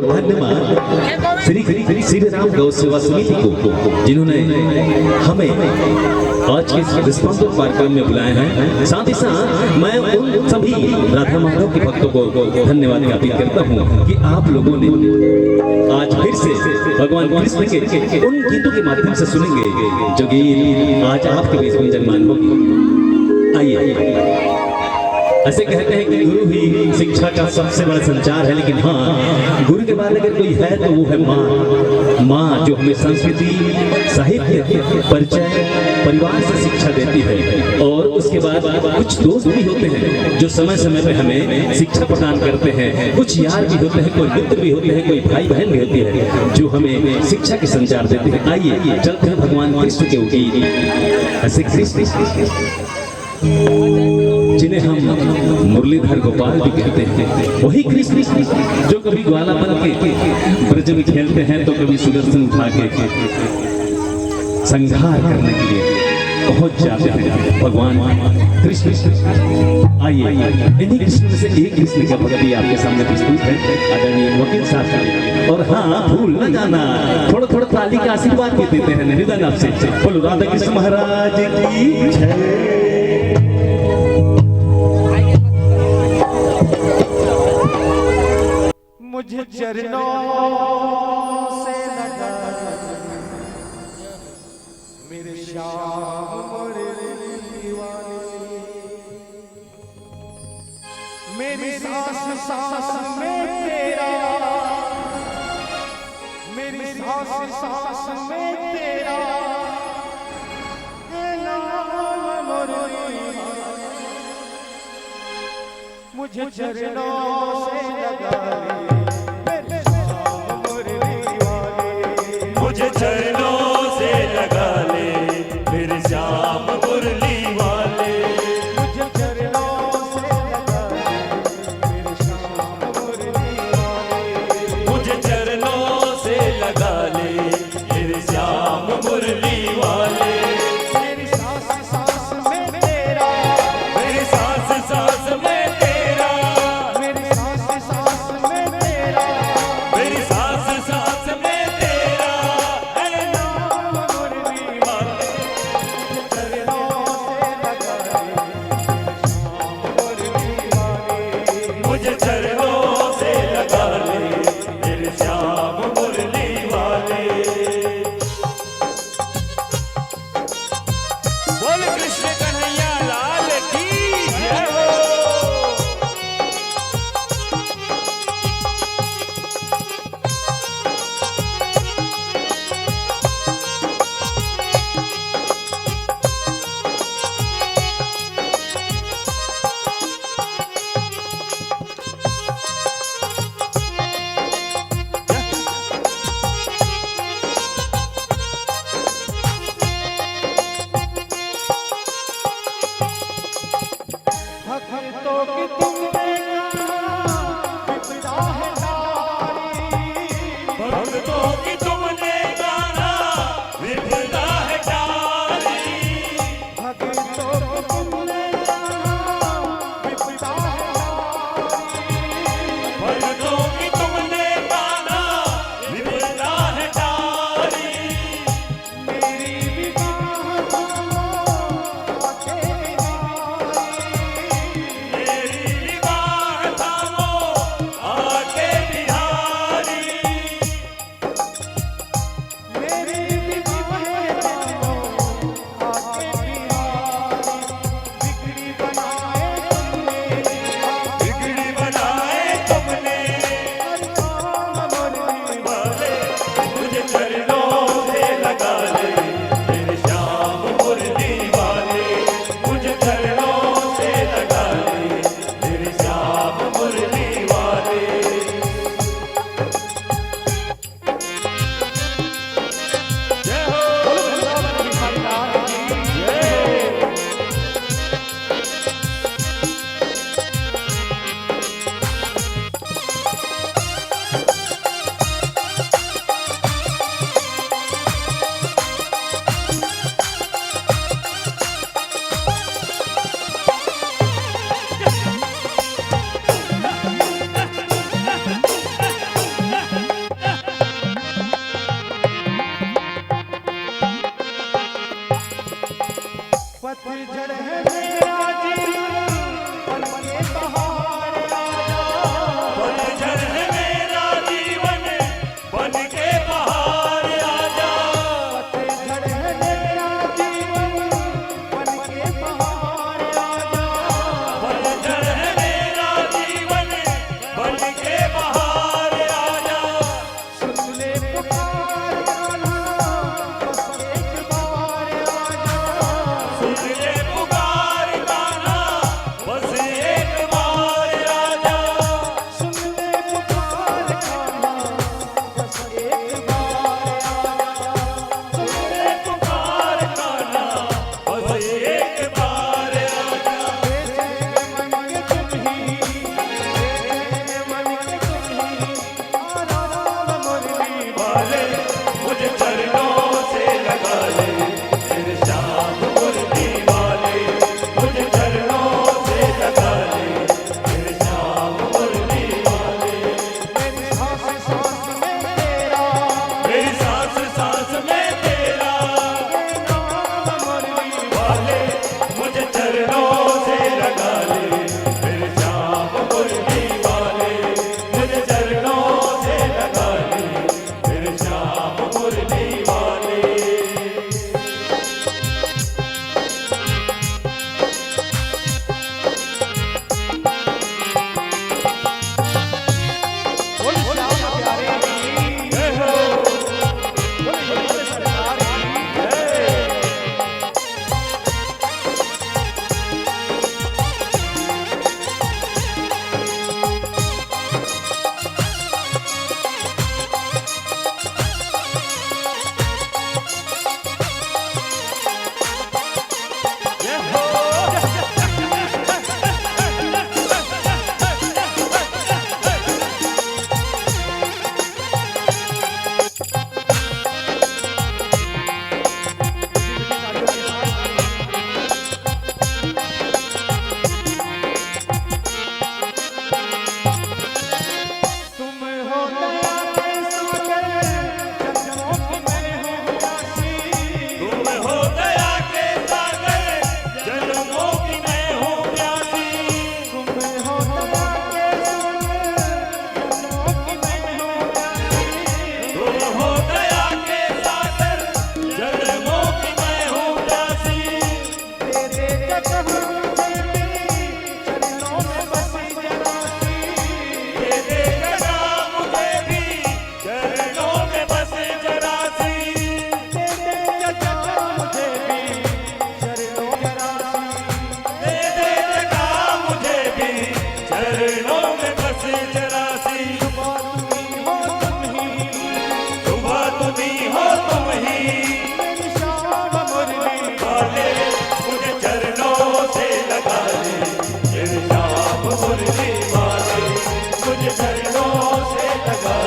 और धन्यवाद श्री राम गौ सेवा समिति को जिन्होंने हमें आज के रिस्पॉन्सर कार्यक्रम में बुलाए हैं। साथ ही साथ मैं उन सभी राधा माधव के भक्तों को धन्यवाद ज्ञापित करता हूँ कि आप लोगों ने आज फिर से भगवान कृष्ण के उन गीतों के माध्यम से सुनेंगे जो गीत आज आपके बीच में जन्मान होगी। आइए, ऐसे कहते हैं कि गुरु ही शिक्षा का सबसे बड़ा संचार है, लेकिन हाँ, गुरु के बाद अगर कोई है तो वो है माँ। माँ जो हमें संस्कृति, साहित्य, परिचय, परिवार से शिक्षा देती है। और उसके बाद कुछ दोस्त भी होते हैं जो समय समय पे हमें शिक्षा प्रदान करते हैं। कुछ यार भी होते हैं, कोई मित्र भी होते हैं, कोई भाई बहन भी होती है जो हमें शिक्षा के संचार देते हैं। आइए चलते हैं भगवान कृष्ण के ऊपर। ऐसे कृष्ण जिन्हें हम मुरलीधर गोपाल भी कहते हैं, वही कृष्ण जो कभी ग्वाला बन के ब्रज में खेलते हैं तो कभी सुदर्शन उठा के संहार करने के लिए पहुंच जाते हैं भगवान कृष्ण। आइए इन्हीं कृष्ण में से एक कृष्ण का भक्ति आपके सामने प्रस्तुत है आदरणीय वकील साहब। और हाँ, भूल न जाना, थोड़ा थोड़ा ताली का आशीर्वाद भी देते हैं निवेदन आपसे। बोलो राधा कृष्ण महाराज की जय। मुझे चरणों से लगा मेरे श्याम मुरली वाले, मेरी सांस सांस में तेरा, मेरी सांस सांस में तेरा नाम मुरली वाले। मुझे चरणों से लगा चरणों से लगा ले मेरे श्याम मुरली वाले। मुझे चरणों से लगा ले मेरे श्याम मुरली वाले। मुझे चरणों से लगा ले मेरे श्याम मुरली वाले। मेरी सांस सांस में तेरा, मेरी सांस सांस में तेरा, मेरी सांस लगा